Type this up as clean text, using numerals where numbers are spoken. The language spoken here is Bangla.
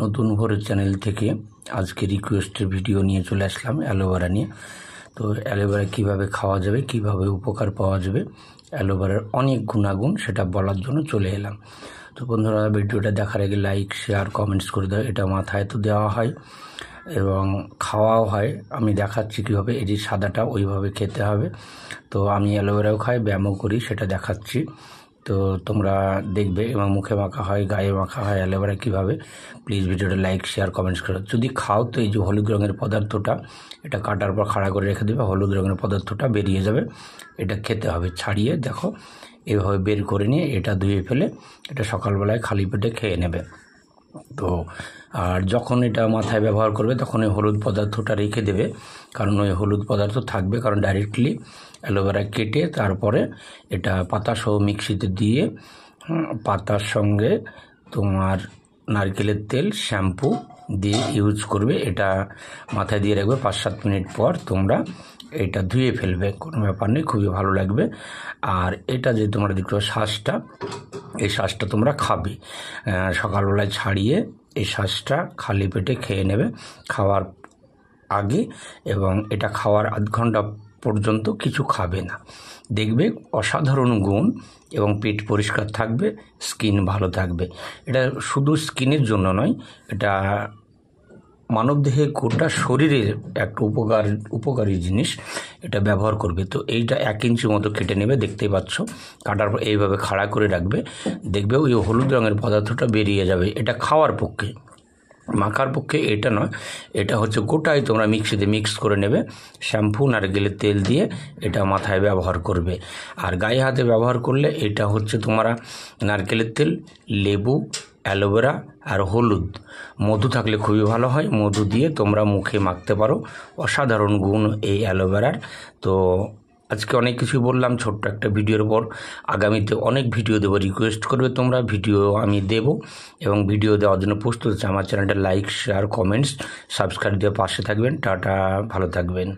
নতুন ভোরের চ্যানেল থেকে আজকে রিকোয়েস্টের ভিডিও নিয়ে চলে আসলাম অ্যালোভেরা নিয়ে। তো অ্যালোভেরা কীভাবে খাওয়া যাবে, কীভাবে উপকার পাওয়া যাবে, অ্যালোভেরার অনেক গুণাগুণ সেটা বলার জন্য চলে এলাম। তো বন্ধুরা, ভিডিওটা দেখার আগে লাইক, শেয়ার, কমেন্টস করে দাও। এটা মাথায় তো দেওয়া হয় এবং খাওয়াও হয়। আমি দেখাচ্ছি কীভাবে। এই যে সাদাটা ওইভাবে খেতে হবে। তো আমি অ্যালোভেরাও খাই, ব্যায়ামও করি, সেটা দেখাচ্ছি। তো তোমরা দেখবে এবং মুখে মাখা হয়, গায়ে মাখা হয় অ্যালোভেরা কীভাবে। প্লিজ ভিডিওটা লাইক, শেয়ার, কমেন্টস করো। যদি খাও তো এই যে হলুদ রঙের পদার্থটা, এটা কাটার পর খাড়া করে রেখে দেবে, হলুদ রঙের পদার্থটা বেরিয়ে যাবে। এটা খেতে হবে, ছাড়িয়ে দেখো এভাবে বের করে নিয়ে এটা ধুয়ে ফেলে এটা সকালবেলায় খালি পেটে খেয়ে নেবে। তো আর যখন এটা মাথায় ব্যবহার করবে তখন ওই হলুদ পদার্থটা রেখে দেবে, কারণ ওই হলুদ পদার্থ থাকবে। কারণ ডাইরেক্টলি অ্যালোভেরা কেটে তারপরে এটা পাতাসহ মিক্সিতে দিয়ে পাতার সঙ্গে তোমার নারকেলের তেল, শ্যাম্পু দিয়ে ইউজ করবে। এটা মাথায় দিয়ে রাখবে, 5-7 মিনিট পর তোমরা এটা ধুয়ে ফেলবে, কোনো ব্যাপার নেই, খুবই ভালো লাগবে। আর এটা যে তোমরা দেখো শ্বাসটা, এই শ্বাসটা তোমরা খাবে সকালবেলায় ছাড়িয়ে। এই শ্বাসটা খালি পেটে খেয়ে নেবে খাওয়ার আগে, এবং এটা খাওয়ার আধ ঘন্টা পর্যন্ত কিছু খাবে না। দেখবে অসাধারণ গুণ, এবং পেট পরিষ্কার থাকবে, স্কিন ভালো থাকবে। এটা শুধু স্কিনের জন্য নয়, এটা মানবদেহে গোটা শরীরের একটা উপকারী জিনিস, এটা ব্যবহার করবে। তো এইটা 1 ইঞ্চি মতো কেটে নেবে, দেখতেই পাচ্ছ। কাটার পর এইভাবে খাড়া করে রাখবে, দেখবে ওই হলুদ রঙের পদার্থটা বেরিয়ে যাবে। এটা খাওয়ার পক্ষে, মাখার পক্ষে এটা নয়। এটা হচ্ছে গোটাই তোমরা মিক্সিতে মিক্স করে নেবে, শ্যাম্পু, নারকেলের তেল দিয়ে এটা মাথায় ব্যবহার করবে। আর গায়ে হাতে ব্যবহার করলে এটা হচ্ছে তোমরা নারকেলের তেল, লেবু, অ্যালোভেরা আর হলুদ, মধু থাকলে খুবই ভালো হয়, মধু দিয়ে তোমরা মুখে মাখতে পারো। অসাধারণ গুণ এই অ্যালোভেরার। তো আজকে অনেক কিছুই বললাম ছোট্ট একটা ভিডিওর পর। আগামীতে অনেক ভিডিও দেবো, রিকোয়েস্ট করবে তোমরা, ভিডিও আমি দেব। এবং ভিডিও দেওয়ার জন্য প্রস্তুত আছে। আমার চ্যানেলটা লাইক, শেয়ার, কমেন্টস, সাবস্ক্রাইব দিয়ে পাশে থাকবেন। টাটা, ভালো থাকবেন।